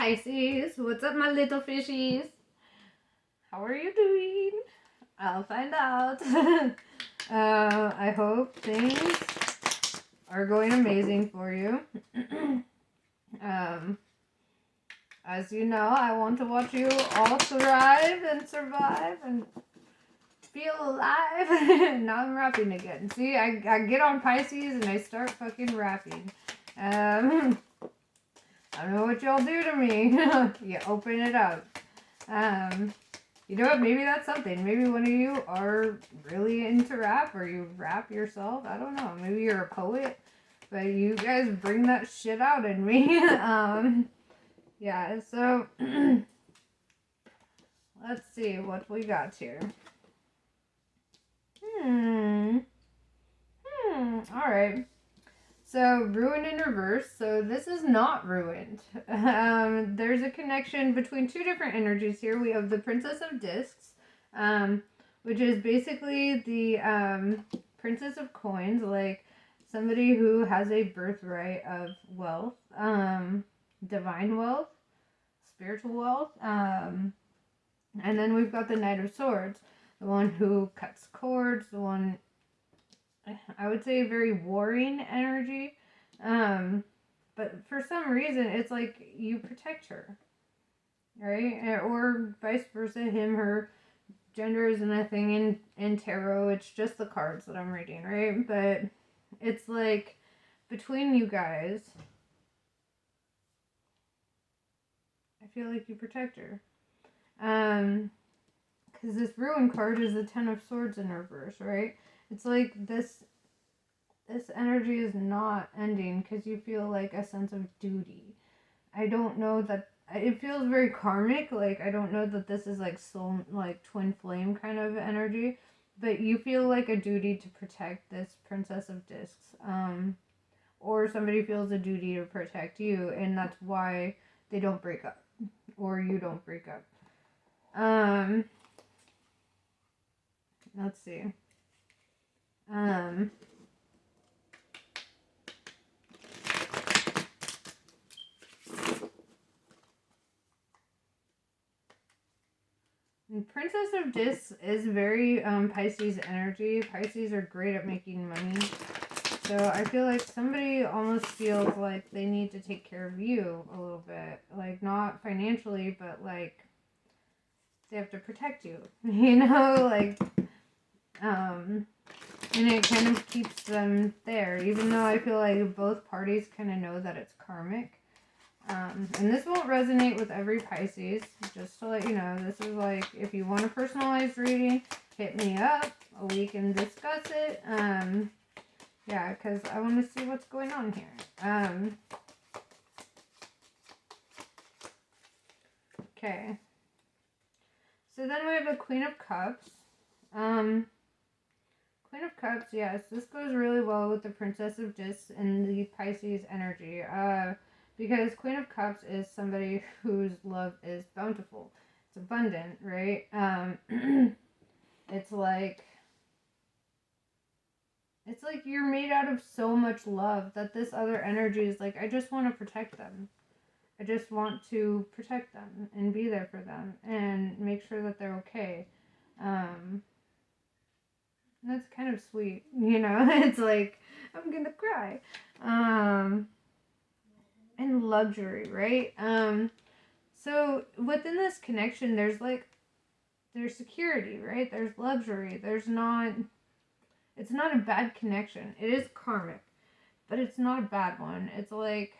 Pisces, what's up, my little fishies? How are you doing? I'll find out. I hope things are going amazing for you. As you know, I want to watch you all thrive and survive and feel alive. Now I'm rapping again. See, I get on Pisces and I start fucking rapping. I don't know what y'all do to me. You open it up. You know what? Maybe that's something. Maybe one of you are really into rap or you rap yourself. I don't know. Maybe you're a poet. But you guys bring that shit out in me. Yeah, so let's see what we got here. Alright. So, ruined in reverse. So, this is not ruined. There's a connection between two different energies here. We have the Princess of Discs, which is basically the Princess of Coins, like somebody who has a birthright of wealth, divine wealth, spiritual wealth. And then we've got the Knight of Swords, the one who cuts cords, the one, I would say, very warring energy. But for some reason, it's like you protect her, right? Or vice versa, him, her. Gender isn't a thing in tarot. It's just the cards that I'm reading, right? But it's like between you guys, I feel like you protect her. Because this ruin card is the Ten of Swords in reverse, right? It's like this energy is not ending because you feel like a sense of duty. I don't know that it feels very karmic. Like, I don't know that this is like soul, like twin flame kind of energy, but you feel like a duty to protect this Princess of Discs. Or somebody feels a duty to protect you, and that's why they don't break up, or you don't break up. Let's see. Princess of Discs is very Pisces energy. Pisces are great at making money. So I feel like somebody almost feels like they need to take care of you a little bit. Like, not financially, but like they have to protect you. You know, like, and it kind of keeps them there. Even though I feel like both parties kind of know that it's karmic. And this won't resonate with every Pisces, just to let you know. This is like, if you want a personalized reading, hit me up. We can discuss it. Yeah, because I want to see what's going on here. Okay. So then we have the Queen of Cups. Queen of Cups, yes, this goes really well with the Princess of Discs and the Pisces energy. Because Queen of Cups is somebody whose love is bountiful. It's abundant, right? It's like you're made out of so much love that this other energy is like, I just want to protect them. I just want to protect them and be there for them and make sure that they're okay. That's kind of sweet, you know? It's like, I'm gonna cry. And luxury, right? So within this connection, there's security, right? There's luxury. It's not a bad connection. It is karmic, but it's not a bad one. It's like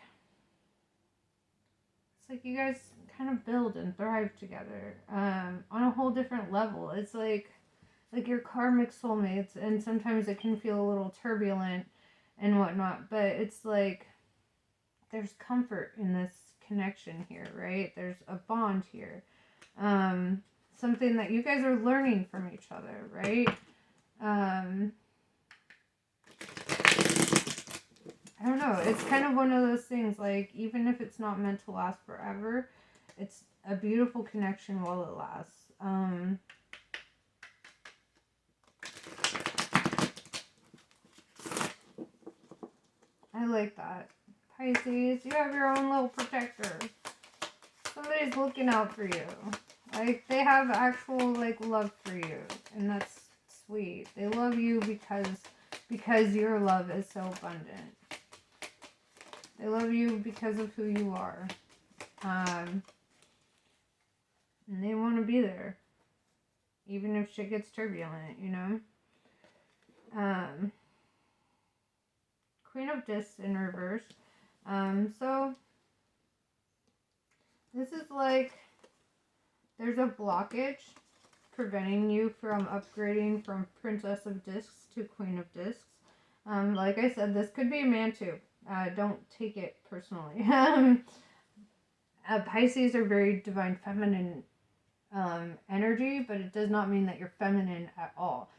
you guys kind of build and thrive together, on a whole different level. It's like your karmic soulmates, and sometimes it can feel a little turbulent and whatnot, but it's like there's comfort in this connection here, right? There's a bond here. Something that you guys are learning from each other, right? I don't know. It's kind of one of those things, like, even if it's not meant to last forever, it's a beautiful connection while it lasts. I like that. Pisces, you have your own little protector. somebody's looking out for you. Like, they have actual, like, love for you. And that's sweet. They love you because your love is so abundant. They love you because of who you are. And they want to be there. Even if shit gets turbulent, you know? Queen of Discs in reverse. So this is like there's a blockage preventing you from upgrading from Princess of Discs to Queen of Discs. Like I said, this could be a man too. Don't take it personally. Pisces are very divine feminine energy, but it does not mean that you're feminine at all.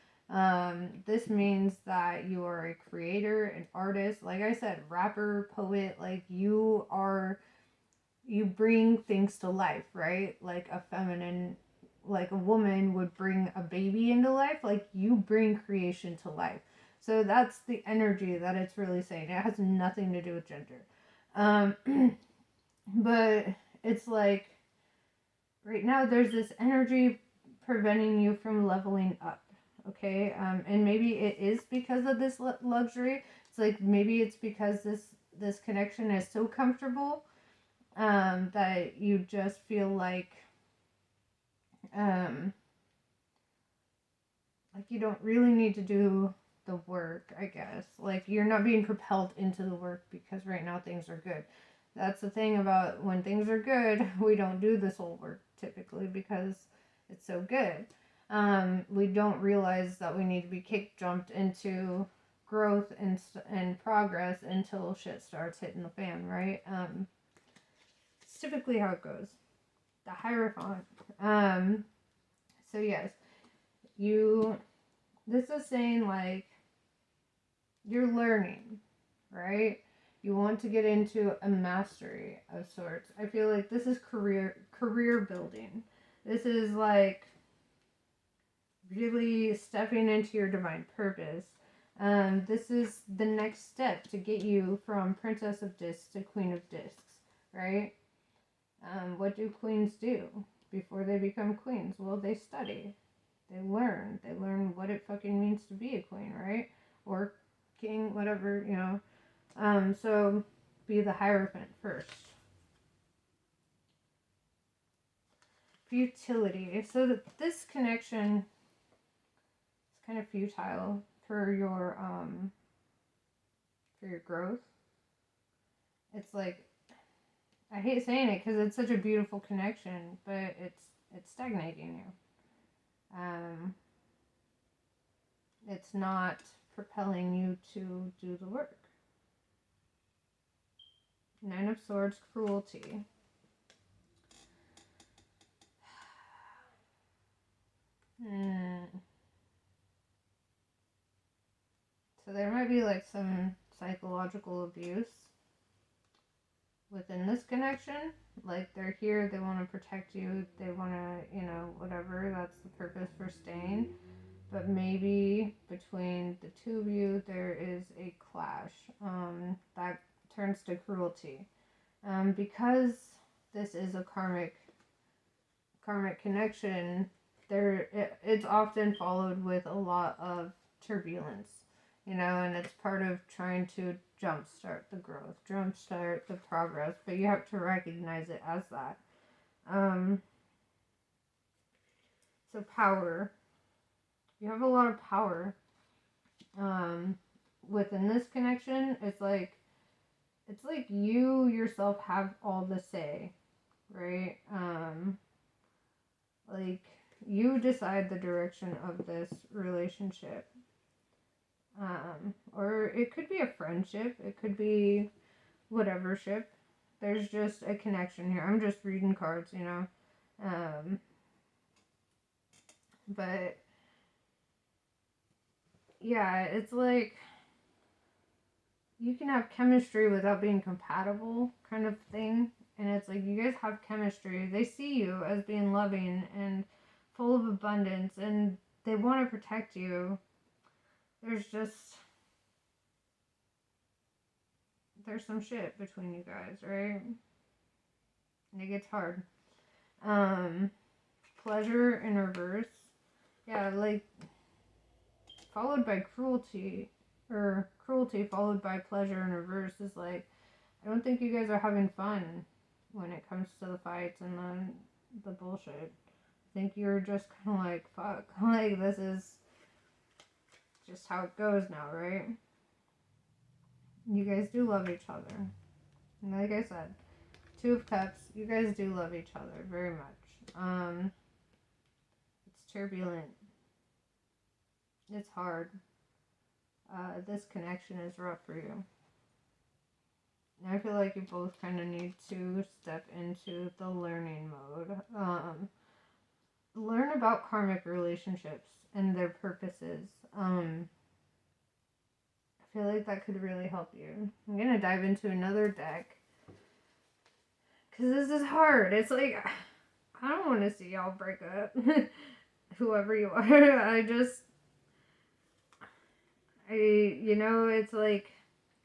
This means that you are a creator, an artist, like I said, rapper, poet, like you bring things to life, right? Like a feminine, like a woman would bring a baby into life, like you bring creation to life. So that's the energy that it's really saying. It has nothing to do with gender. But it's like right now there's this energy preventing you from leveling up. Okay, and maybe it is because of this luxury. It's like maybe it's because this connection is so comfortable that you just feel like you don't really need to do the work, I guess. Like you're not being propelled into the work because right now things are good. That's the thing about when things are good, we don't do this whole work typically because it's so good. We don't realize that we need to be kick jumped into growth and progress until shit starts hitting the fan, right? It's typically how it goes. The Hierophant. So yes, this is saying like you're learning, right? You want to get into a mastery of sorts. I feel like this is career building. This is like really stepping into your divine purpose. This is the next step to get you from Princess of Discs to Queen of Discs, right? What do queens do before they become queens? Well, they study. They learn. They learn what it fucking means to be a queen, right? Or king, whatever, you know. So be the Hierophant first. Futility. So this connection is kind of futile for your growth. It's like I hate saying it because it's such a beautiful connection, but it's stagnating you. It's not propelling you to do the work. Nine of Swords, cruelty. So there might be like some psychological abuse within this connection. Like they're here, they want to protect you, they want to, you know, whatever, that's the purpose for staying. But maybe between the two of you there is a clash that turns to cruelty. Because this is a karmic connection, it's often followed with a lot of turbulence, you know, and it's part of trying to jumpstart the growth, jumpstart the progress, but you have to recognize it as that. So power. You have a lot of power. Within this connection, it's like you yourself have all the say, right? Like you decide the direction of this relationship. Or it could be a friendship, it could be whatever ship. There's just a connection here. I'm just reading cards, you know. But yeah, it's like you can have chemistry without being compatible kind of thing. And it's like you guys have chemistry. They see you as being loving and full of abundance and they want to protect you. There's some shit between you guys, right? And it gets hard. Pleasure in reverse. Yeah, like followed by cruelty, or cruelty followed by pleasure in reverse is like, I don't think you guys are having fun when it comes to the fights and the bullshit. I think you're just kind of like, fuck, like this is just how it goes now, right? You guys do love each other. And like I said, Two of Cups, you guys do love each other very much. It's turbulent. It's hard. This connection is rough for you. And I feel like you both kind of need to step into the learning mode. Learn about karmic relationships and their purposes. I feel like that could really help you. I'm going to dive into another deck. Because this is hard. It's like, I don't want to see y'all break up. Whoever you are. It's like,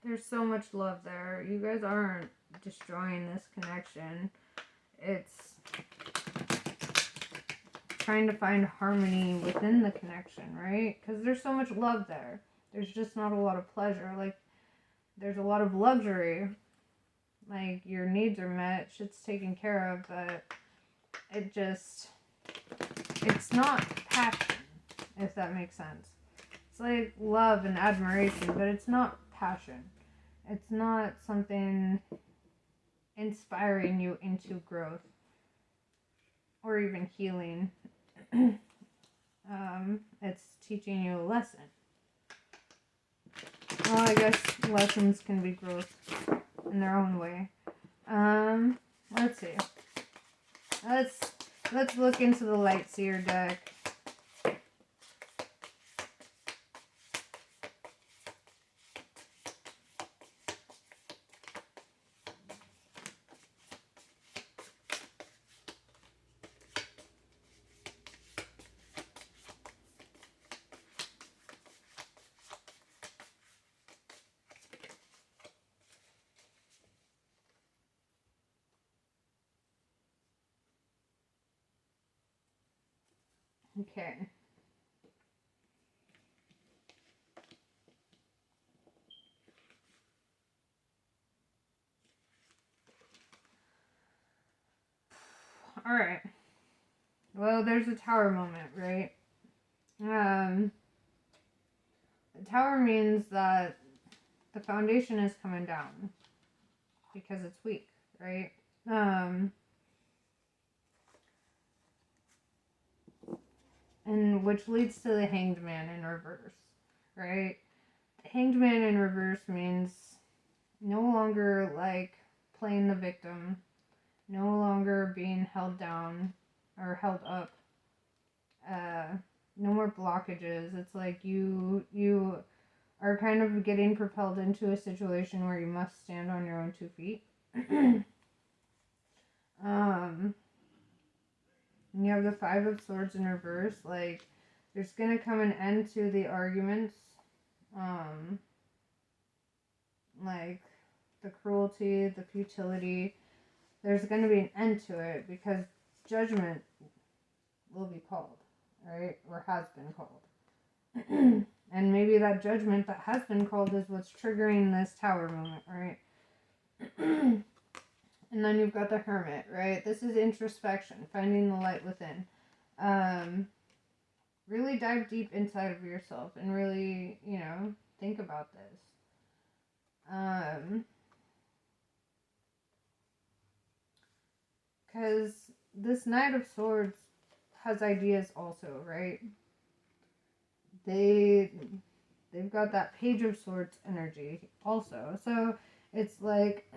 there's so much love there. You guys aren't destroying this connection. It's trying to find harmony within the connection, right? Because there's so much love there. There's just not a lot of pleasure. Like, there's a lot of luxury. Like, your needs are met, shit's taken care of, but it's not passion, if that makes sense. It's like love and admiration, but it's not passion. It's not something inspiring you into growth or even healing. It's teaching you a lesson. Well, I guess lessons can be growth in their own way. Let's see. Let's look into the Light Seer deck. Okay. Alright. Well, there's a tower moment, right? The tower means that the foundation is coming down because it's weak, right? And which leads to the Hanged Man in reverse, right? The Hanged Man in reverse means no longer like playing the victim, no longer being held down or held up, no more blockages. It's like you are kind of getting propelled into a situation where you must stand on your own 2 feet. And you have the Five of Swords in reverse. Like, there's gonna come an end to the arguments. Like, the cruelty, the futility. There's gonna be an end to it because judgment will be called, right? Or has been called. And maybe that judgment that has been called is what's triggering this tower moment, right? And then you've got the Hermit, right? This is introspection, finding the light within. Really dive deep inside of yourself and really, think about this. Because this Knight of Swords has ideas also, right? They've got that Page of Swords energy also. So it's like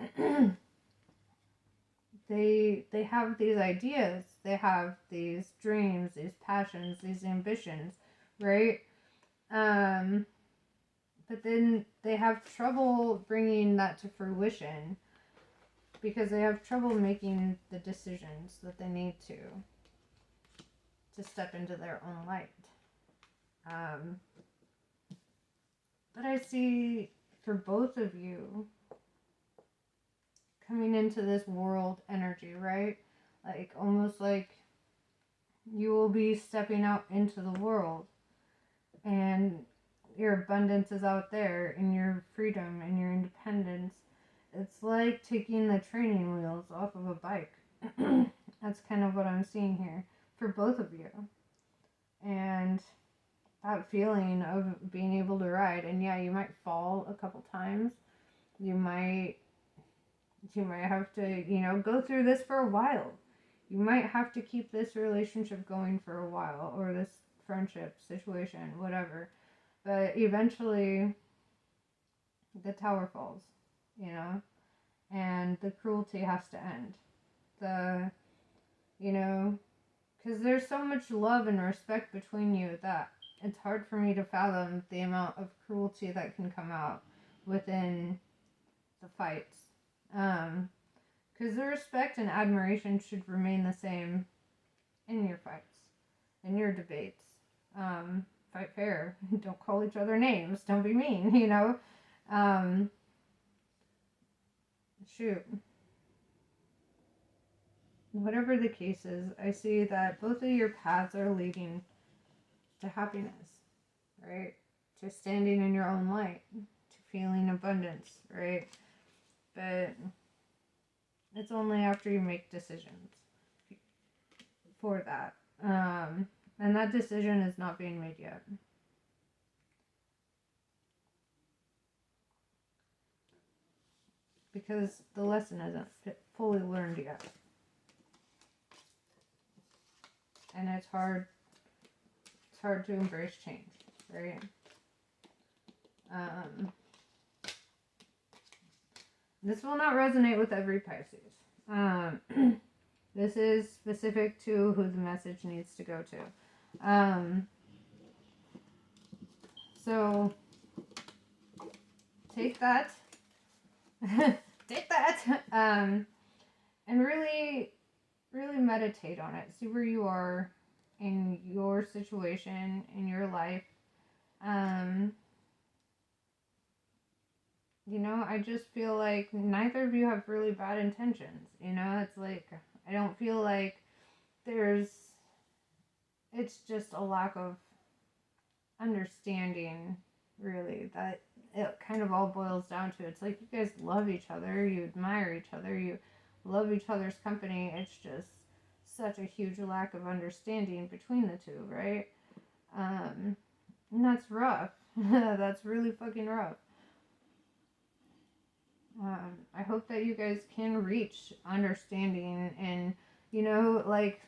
they have these ideas, they have these dreams, these passions, these ambitions, right? But then they have trouble bringing that to fruition because they have trouble making the decisions that they need to step into their own light. But I see for both of you coming into this world energy, right? Like, almost like you will be stepping out into the world, and your abundance is out there, and your freedom and your independence. It's like taking the training wheels off of a bike. That's kind of what I'm seeing here for both of you. And that feeling of being able to ride, and yeah, you might fall a couple times. You might have to, go through this for a while. You might have to keep this relationship going for a while, or this friendship situation, whatever. But eventually, the tower falls, and the cruelty has to end. Because there's so much love and respect between you that it's hard for me to fathom the amount of cruelty that can come out within the fights. Because the respect and admiration should remain the same in your fights, in your debates. Fight fair. Don't call each other names. Don't be mean, Shoot. Whatever the case is, I see that both of your paths are leading to happiness, right? To standing in your own light, to feeling abundance, right? But it's only after you make decisions for that. And that decision is not being made yet. Because the lesson isn't fully learned yet. And it's hard to embrace change, right? This will not resonate with every Pisces. This is specific to who the message needs to go to. So take that, and really, really meditate on it. See where you are in your situation, in your life. I just feel like neither of you have really bad intentions. It's like, I don't feel like it's just a lack of understanding, really, that it kind of all boils down to. It's like you guys love each other, you admire each other, you love each other's company. It's just such a huge lack of understanding between the two, right? And that's rough. That's really fucking rough. I hope that you guys can reach understanding and, like,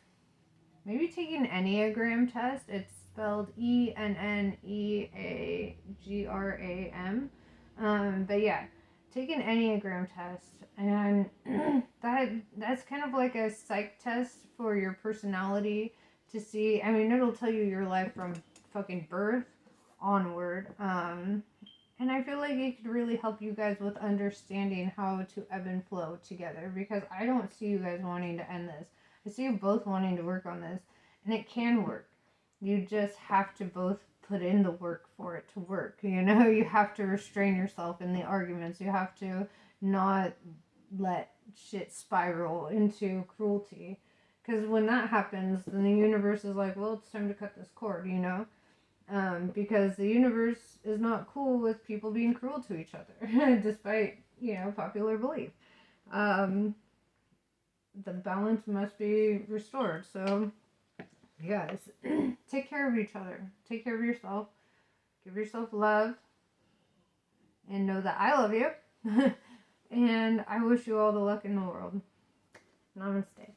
maybe take an Enneagram test. It's spelled Enneagram. But yeah, take an Enneagram test, and that's kind of like a psych test for your personality to see. I mean, it'll tell you your life from fucking birth onward. And I feel like it could really help you guys with understanding how to ebb and flow together, because I don't see you guys wanting to end this. I see you both wanting to work on this, and it can work. You just have to both put in the work for it to work. You have to restrain yourself in the arguments. You have to not let shit spiral into cruelty. Because when that happens, then the universe is like, well, it's time to cut this cord, because the universe is not cool with people being cruel to each other, despite, popular belief. The balance must be restored. So, guys, take care of each other. Take care of yourself. Give yourself love. And know that I love you. And I wish you all the luck in the world. Namaste.